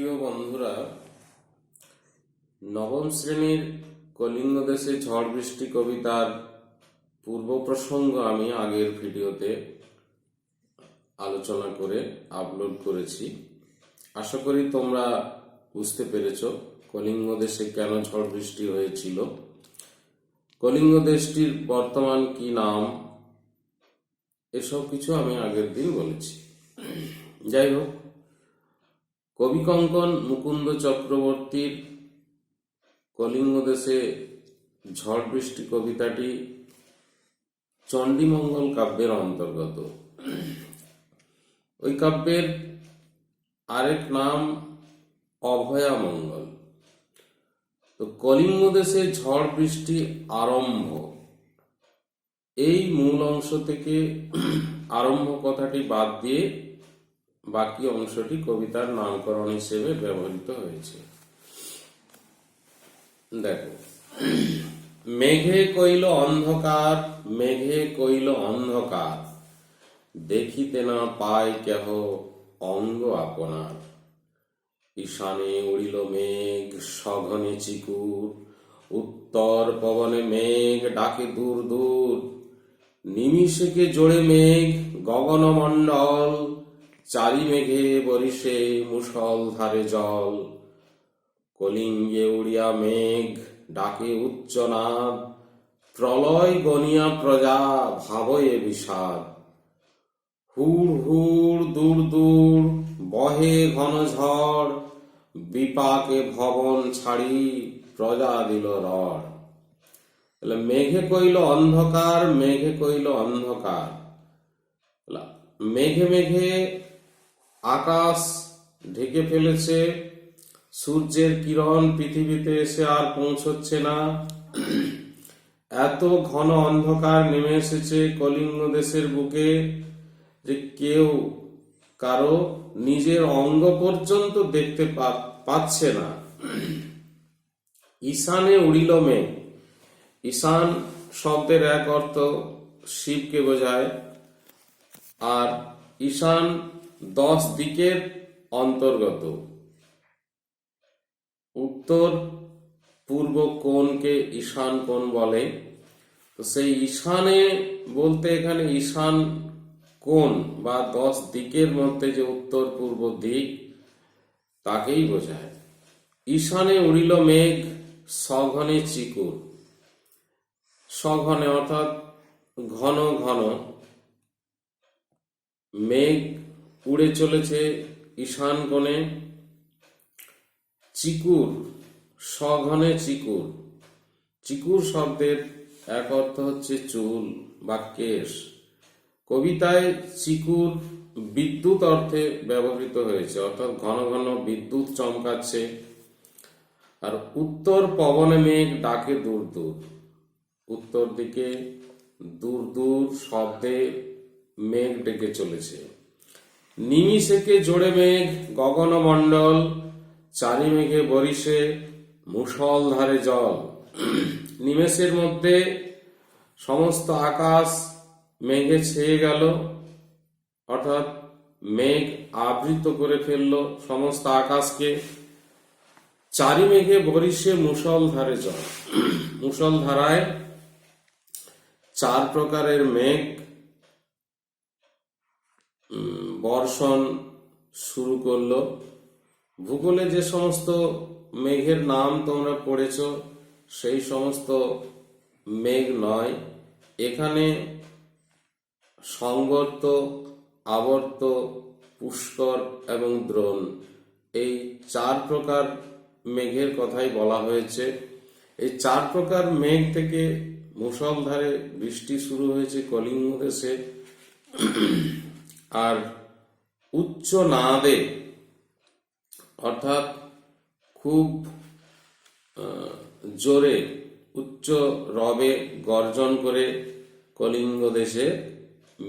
প্রিয় বন্ধুরা, নবম শ্রেণীর কলিঙ্গ দেশে ঝড় বৃষ্টি কবিতার পূর্ব প্রসঙ্গ আমি আগের ভিডিওতে আলোচনা করে আপলোড করেছি। আশা করি তোমরা বুঝতে পেরেছ কলিঙ্গ দেশে কেন ঝড় বৃষ্টি হয়েছিল, কলিঙ্গ দেশটির বর্তমান কি নাম, এসব কিছু আমি আগের দিন বলেছি। যাই হোক, কবিকঙ্কন মুকুন্দ চক্রবর্তীর কলিঙ্গ দেশে ঝড় বৃষ্টি কবিতাটি চণ্ডীমঙ্গল কাব্যের অন্তর্গত। ওই কাব্যের আরেক নাম অভয়ামঙ্গল। তো কলিঙ্গ দেশে ঝড় বৃষ্টি আরম্ভ, এই মূল অংশ থেকে আরম্ভ কথাটি বাদ দিয়ে বাকি অংশটি কবিতার নামকরণ হিসেবে ব্যবহৃত হয়েছে। দেখো, মেঘে কইল অন্ধকার, মেঘে কইল অন্ধকার, দেখিতে না পায় কেহ অঙ্গ আপনার। ঈশানে উড়িল মেঘ সঘনে চিকুর, উত্তর পবনে মেঘ ডাকে দূর দূর। নিমিষেকে জোড়ে মেঘ গগনমণ্ডল, চারি মেঘে বরিশে মুষল ধারে জল। কলিঙ্গে উড়িয়া মেঘ ডাকে উচ্চনাদ, প্রলয় গনিয়া প্রজা ভাবয়ে বিষাদ। হুড় হুড় দূর দূর বহে ঘন ঝড়, বিপাকে ভবন ছাড়ি প্রজা দিল রড়। মেঘে কইল অন্ধকার, মেঘে কইল অন্ধকার। মেঘে মেঘে আকাশ ঢেকে ফেলেছে, সূর্যের কিরণ পৃথিবীতে এসে আর পৌঁছচ্ছে না। এত ঘন অন্ধকার নেমে এসেছে কলিঙ্গ দেশের বুকে যে কেউ কারো নিজের অঙ্গ পর্যন্ত দেখতে পাচ্ছে না। ঈশানে উড়িল মেঘ। ঈশান শব্দের এক অর্থ শিবকে বোঝায়, আর ঈশান 10 দিকের অন্তর্গত। উত্তর পূর্ব কোণকে ঈশান কোণ বলে। তো সেই ঈশানে বলতে এখানে ঈশান কোণ বা 10 দিকের মধ্যে যে উত্তর পূর্ব দিক, তাকেই বোঝায়। ঈশানে উড়িল মেঘ সঘনে চিকুর। সঘনে অর্থাৎ ঘন ঘন মেঘ উড়ে চলেছে ঈশান কোণে। চিকুর, সঘনে চিকুর। চিকুর শব্দের এক অর্থ হচ্ছে চুল বা কেশ। কবিতায় চিকুর বিদ্যুৎ অর্থে ব্যবহৃত হয়েছে, অর্থাৎ ঘন ঘন বিদ্যুৎ চমকাচ্ছে। আর উত্তর পবনে মেঘ ডাকে দূর দূর। উত্তর দিকে দূর দূর শব্দে মেঘ ডেকে চলেছে। নিমিষেকে জোড়ে মেঘ গগনমণ্ডল, চারি মেঘে বরিশে মুষল ধারে জল। নিমেষের মধ্যে সমস্ত আকাশ মেঘে ছেয়ে গেল, অর্থাৎ মেঘ আবৃত করে ফেলল সমস্ত আকাশকে। চারি মেঘে বরিশে মুষল ধারে জল। মুষল ধারায় 4 প্রকারের মেঘ বর্ষণ শুরু করলো। ভূগোলে যে সমস্ত মেঘের নাম তোমরা পড়েছ সেই সমস্ত মেঘ নয়, এখানে সংবর্ত, আবর্ত, পুষ্কর এবং দ্রোণ, এই 4 প্রকার মেঘের কথাই বলা হয়েছে। এই 4 প্রকার মেঘ থেকে মুষলধারে বৃষ্টি শুরু হয়েছে কলিঙ্গ দেশে। আর উচ্চ নাদে অর্থাৎ খুব জোরে উচ্চ রবে গর্জন করে কলিঙ্গ দেশে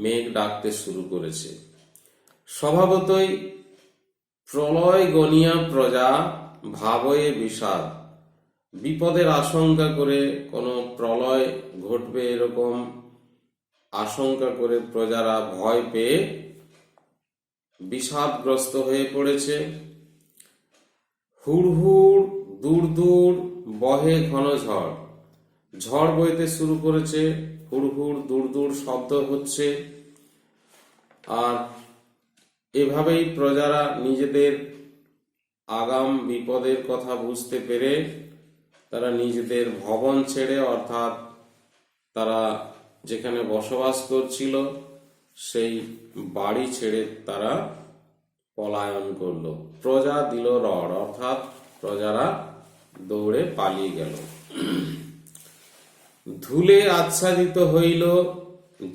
মেঘ ডাকতে শুরু করেছে। স্বভাবতই প্রলয় গনিয়া প্রজা ভাবয়ে বিষাদ। বিপদের আশঙ্কা করে, কোনো প্রলয় ঘটবে এরকম আশঙ্কা করে প্রজারা ভয় পেয়ে বিষাদগ্রস্ত হয়ে পড়েছে। হুড় হুড় দূর দূর বহে ঘন ঝড়। ঝড় বইতে শুরু করেছে, হুড় হুড় দূর দূর শব্দ হচ্ছে। আর এভাবেই প্রজারা নিজেদের আগাম বিপদের কথা বুঝতে পেরে তারা নিজেদের ভবন ছেড়ে, অর্থাৎ তারা যেখানে বসবাস করছিল সেই বাড়ি ছেড়ে তারা পলায়ন করলো। প্রজা দিল রড়, অর্থাৎ প্রজারা দৌড়ে পালিয়ে গেল। ধুলে আচ্ছাদিত হইল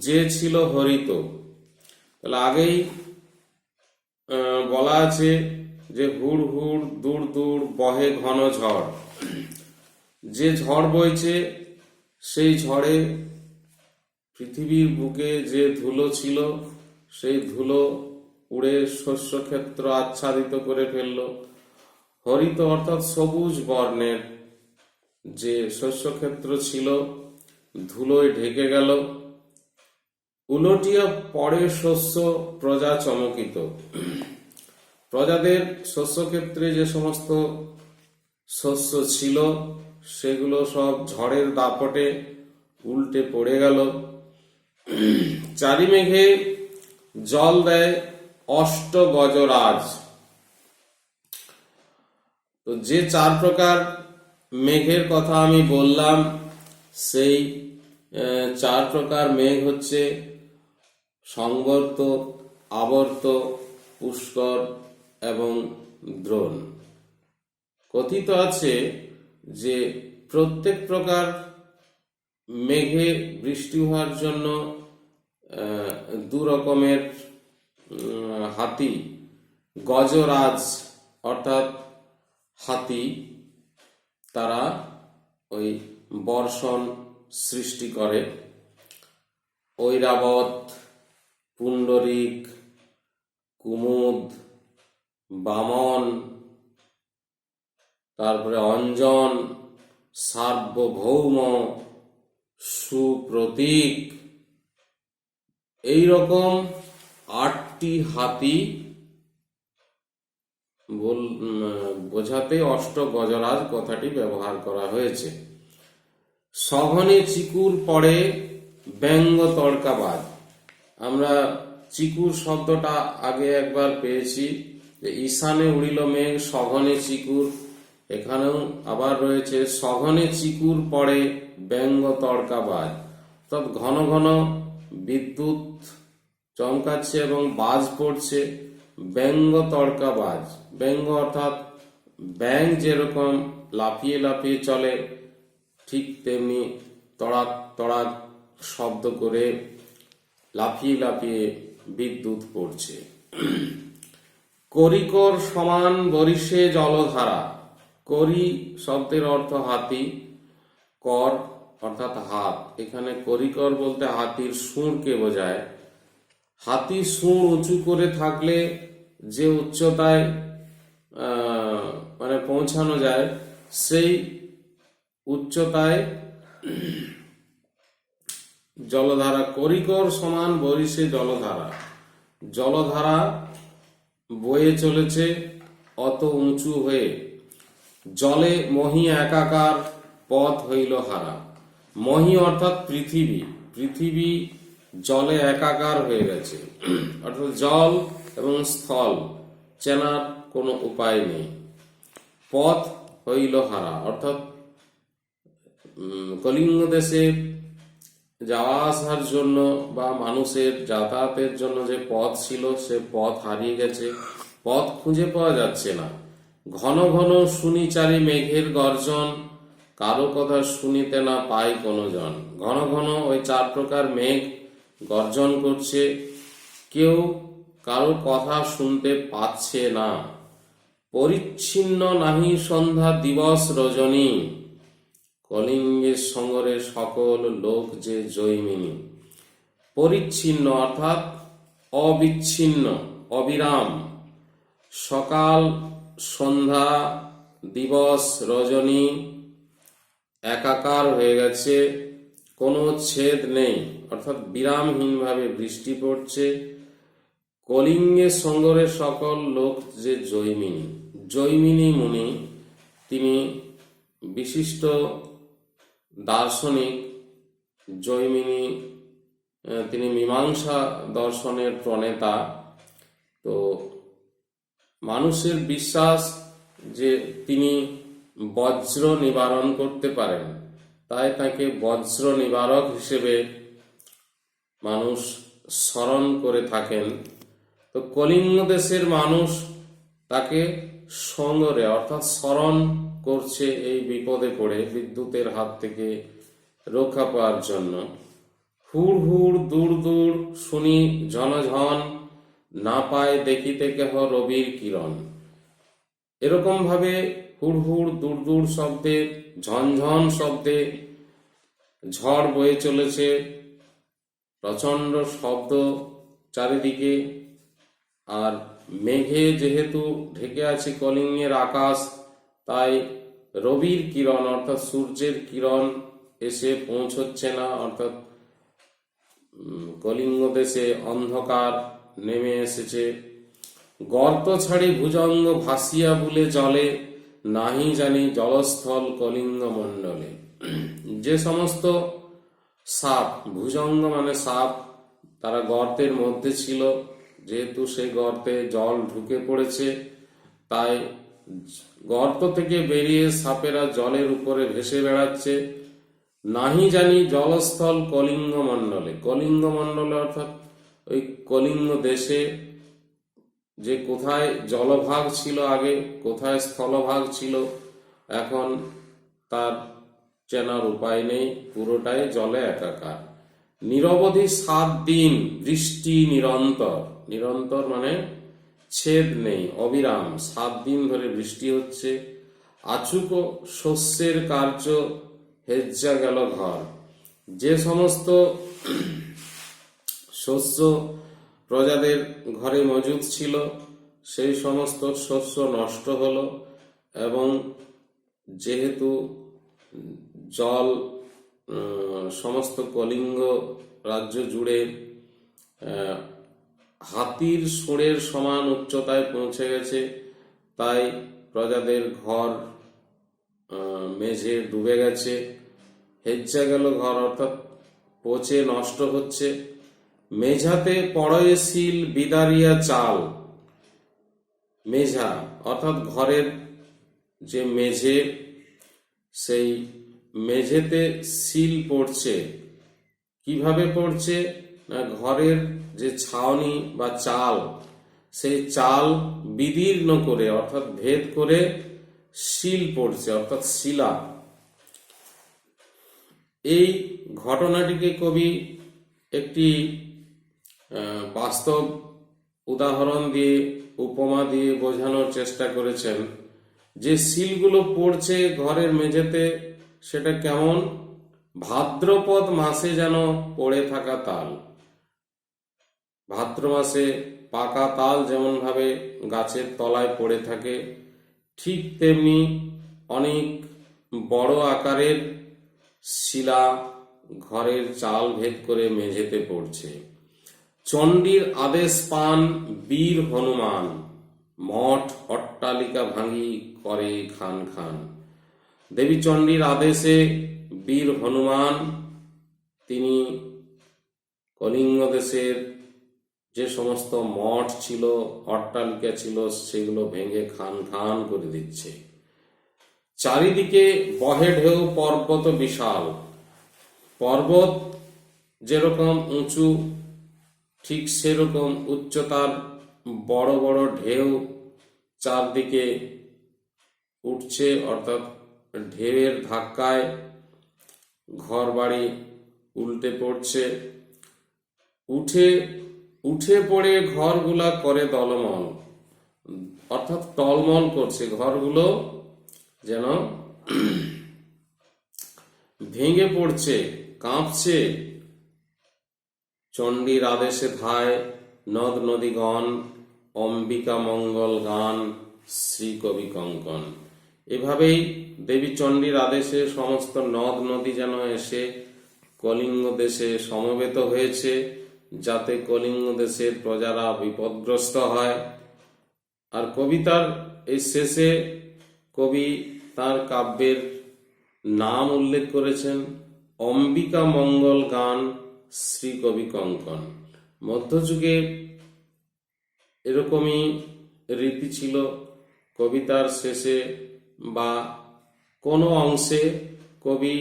যে ছিল হরিত। তাহলে আগেই বলা আছে যে হুড় হুড় দূর দূর বহে ঘন ঝড়। যে ঝড় বইছে সেই ঝড়ে পৃথিবীর বুকে যে ধুলো ছিল সেই ধুলো উড়ে শস্যক্ষেত্র আচ্ছাদিত করে ফেলল। হরিত অর্থাৎ সবুজ বর্ণের যে শস্যক্ষেত্র ছিল ধুলোয় ঢেকে গেল। উলটিয়া পড়ে শস্য প্রজা চমকিত। প্রজাদের শস্যক্ষেত্রে যে সমস্ত শস্য ছিল সেগুলো সব ঝড়ের দাপটে উল্টে পড়ে গেল। চারি মেঘে জল দেয় অষ্ট গজরাজ। তো যে চার প্রকার মেঘের কথা আমি বললাম সেই চার প্রকার মেঘ হচ্ছে সংবর্ত, আবর্ত, পুষ্কর এবং দ্রোণ। কথিত আছে যে প্রত্যেক প্রকার মেঘে বৃষ্টি হওয়ার জন্য দু রকমের হাতি, গজরাজ অর্থাৎ হাতি, তারা ওই বর্ষণ সৃষ্টি করে। ঐরাবত, পুণ্ডরিক, কুমুদ, বামন, তারপরে অঞ্জন, সার্বভৌম, সুপ্রতীক, এইরকম 8টি হাতি বোঝাতে অষ্ট গজরাজ কথাটি ব্যবহার করা হয়েছে। সঘনে চিকুর পড়ে ব্যঙ্গ তড়কাবাজ। আমরা চিকুর শব্দটা আগে একবার পেয়েছি যে ঈশানে উড়িল মেঘ সঘনে চিকুর, এখানেও আবার রয়েছে সঘনে চিকুর পড়ে ব্যঙ্গ তড়কাবাজ, অর্থাৎ ঘন ঘন বিদ্যুৎ চমকাচ্ছে এবং বাজ পড়ছে। ব্যঙ্গ তড়কাবাজ, ব্যঙ্গ অর্থাৎ ব্যাঙ যেরকম লাফিয়ে লাফিয়ে চলে ঠিক তেমনি তড়াক তড়াক শব্দ করে লাফিয়ে লাফিয়ে বিদ্যুৎ পড়ছে। করিকর সমান বরিশে জলধারা। করি শব্দের অর্থ হাতি, কর অর্থাৎ হাত। এখানে করিকর বলতে হাতির সুঁড়কে বোঝায়। হাতি সুঁড় উঁচু করে থাকলে যে উচ্চতায় মানে পৌঁছানো যায় সেই উচ্চতায় জলধারা। করিকর সমান বরিশে জলধারা। জলধারা বয়ে চলেছে অত উঁচু হয়ে। জলে মহি একাকার পথ হইল হারা। মহি অর্থাৎ পৃথিবী, পৃথিবী জলে একাকার হয়ে গেছে, অর্থাৎ জল এবং স্থল চেনার কোনো উপায় নেই। পথ হইল হারা অর্থাৎ কলিঙ্গ দেশে যাওয়া আসার জন্য বা মানুষের যাতায়াতের জন্য যে পথ ছিল সে পথ হারিয়ে গেছে, পথ খুঁজে পাওয়া যাচ্ছে না। ঘন ঘন শুনি চারি মেঘের গর্জন, কারো কথা শুনিতে না পাই কোনো জন। ঘন ঘন ওই চার প্রকার মেঘ গর্জন করছে, কেউ কারো কথা শুনতে পাচ্ছে না। পরিচ্ছিন্ন নাহি সন্ধ্যা দিবস রজনী, কলিঙ্গের সঙ্গরে সকল লোক যে জৈমিনী। পরিচ্ছিন্ন অর্থাৎ অবিচ্ছিন্ন, অবিরাম। সকাল, সন্ধ্যা, দিবস, রজনী একাকার হয়ে গেছে, কোনো ছেদ নেই, অর্থাৎ বিরামহীনভাবে বৃষ্টি পড়ছে। কলিঙ্গের সঙ্গরে সকল লোক যে জৈমিনী। জৈমিনী মুনি, তিনি বিশিষ্ট দার্শনিক। জৈমিনী তিনি মীমাংসা দর্শনের প্রণেতা। তো মানুষের বিশ্বাস যে তিনি বজ্র নিবারণ করতে পারেন, তাই তাকে বজ্র নিবারক হিসেবে মানুষ স্মরণ করে থাকেন। তো কলিঙ্গ দেশের মানুষ তাকে সঙ্গরে অর্থাৎ স্মরণ করছে এই বিপদে পড়ে বিদ্যুতের হাত থেকে রক্ষা পাওয়ার জন্য। হুড় হুড় দূর দূর শুনি ঝনঝন, না পায় দেখিতে কেহ রবির কিরণ। এরকম ভাবে হুড় হুড় দূর দূর শব্দে, ঝনঝন শব্দে ঝড় বয়ে চলেছে, প্রচন্ড শব্দ চারিদিকে। আর মেঘে যেহেতু ঢেকে আছে কলিঙ্গের আকাশ, তাই রবির কিরণ অর্থাৎ সূর্যের কিরণ এসে পৌঁছচ্ছে না, অর্থাৎ কলিঙ্গ দেশে অন্ধকার নেমে এসেছে। গর্ত ছাড়ি ভুজঙ্গ ভাসিয়া বুলে জলে, নাহি জানি জলস্থল কলিঙ্গ মণ্ডলে। যে সমস্ত সাপ, ভুজঙ্গ মানে সাপ, তারা গর্তের মধ্যে ছিল, যেহেতু সেই গর্তে জল ঢুকে পড়েছে, তাই গর্ত থেকে বেরিয়ে সাপেরা জলের উপরে ভেসে বেড়াচ্ছে। নাহি জানি জলস্থল কলিঙ্গ মণ্ডলে। কলিঙ্গ মণ্ডলে অর্থাৎ ওই কলিঙ্গ দেশে যে কোথায় জলভাগ ছিল আগে, কোথায় স্থলভাগ ছিল, এখন তার চেনার উপায় নেই, পুরোটাই জলে একাকার। নিরবধি 7 দিন বৃষ্টি নিরন্তর। নিরন্তর মানে ছেদ নেই, অবিরাম 7 দিন ধরে বৃষ্টি হচ্ছে। আচুক শস্যের কার্য হেজ্জা গেল ঘর। যে সমস্ত শস্য প্রজাদের ঘরে মজুদ ছিল, সেই সমস্ত শস্য নষ্ট হলো। এবং যেহেতু জল সমস্ত কলিঙ্গ রাজ্য জুড়ে হাতির সুরের সমান উচ্চতায় পৌঁছে গেছে, তাই প্রজাদের ঘর মেঝে ডুবে গেছে। হেজ্জা গেল ঘর অর্থাৎ পচে নষ্ট হচ্ছে। মেঝাতে পড়য়ে শিল বিদারিয়া চাল। মেঝা অর্থাৎ ঘরের যে মেঝে, সেই মেঝেতে শিল পড়ছে। কিভাবে পড়ছে না, ঘরের যে ছাউনি বা চাল, সেই চাল বিদীর্ণ করে অর্থাৎ ভেদ করে শিল পড়ছে অর্থাৎ শিলা। এই ঘটনাটিকে কবি একটি বাস্তব উদাহরণ দিয়ে, উপমা দিয়ে বোঝানোর চেষ্টা করেছেন যে শিলগুলো পড়ছে ঘরের মেঝেতে, সেটা কেমন, ভাদ্রপদ মাসে যেন পড়ে থাকা তাল। ভাদ্র মাসে পাকা তাল যেমন ভাবে গাছের তলায় পড়ে থাকে, ঠিক তেমনি অনেক বড় আকারের শিলা ঘরের চাল ভেদ করে মেঝেতে পড়ছে। চণ্ডীর আদেশ পান বীর হনুমান, মঠ অট্টালিকা ভাঙি করে খান খান। দেবী চণ্ডীর আদেশে বীর হনুমান তিনি কলিঙ্গ দেশের যে সমস্ত মঠ ছিল, অট্টালিকা ছিল, সেগুলো ভেঙে খান খান করে দিচ্ছে। চারিদিকে বহে ঢেউ পর্বত বিশাল। পর্বত যেরকম উঁচু, ঠিক সেরকম উচ্চতার বড় বড় ঢেউ চারদিকে উঠছে, অর্থাৎ ঢেউয়ের ধাক্কায় ঘর বাড়ি উল্টে পড়ছে। উঠে উঠে পড়ে ঘরগুলা করে দলমল, অর্থাৎ টলমল করছে, ঘরগুলো যেন ভেঙে পড়ছে, কাঁপছে। চণ্ডীর আদেশে ধায় নদ নদীগণ, অম্বিকা মঙ্গল গান শ্রী কবি কঙ্কন। এভাবেই দেবী চণ্ডীর আদেশে সমস্ত নদ নদী যেন এসে কলিঙ্গ দেশে সমবেত হয়েছে, যাতে কলিঙ্গ দেশের প্রজারা বিপদগ্রস্ত হয়। আর কবিতার এই শেষে কবি তার কাব্যের নাম উল্লেখ করেছেন, অম্বিকা মঙ্গল গান শ্রী কবি কঙ্কন। মধ্যযুগে এরকমই রীতি ছিল, কবিতার শেষে বা কোনো অংশে কবি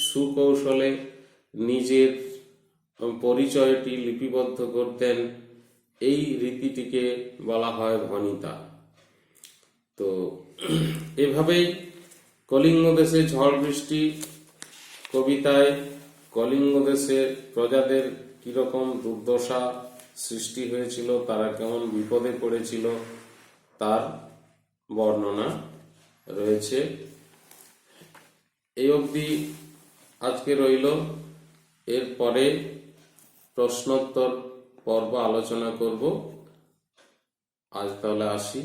সুকৌশলে নিজের পরিচয়টি লিপিবদ্ধ করতেন। এই রীতিটিকে বলা হয় ভণিতা। তো এভাবেই কলিঙ্গ দেশে ঝড় বৃষ্টি কবিতায় কলিঙ্গ দেশের প্রজাদের কিরকম দুর্দশা সৃষ্টি হয়েছিল, তারা কেমন বিপদে পড়েছিল তার বর্ণনা রয়েছে। এই অবধি আজকে রইল। এরপরে প্রশ্নোত্তর পর্ব আলোচনা করব। আজ তাহলে আসি।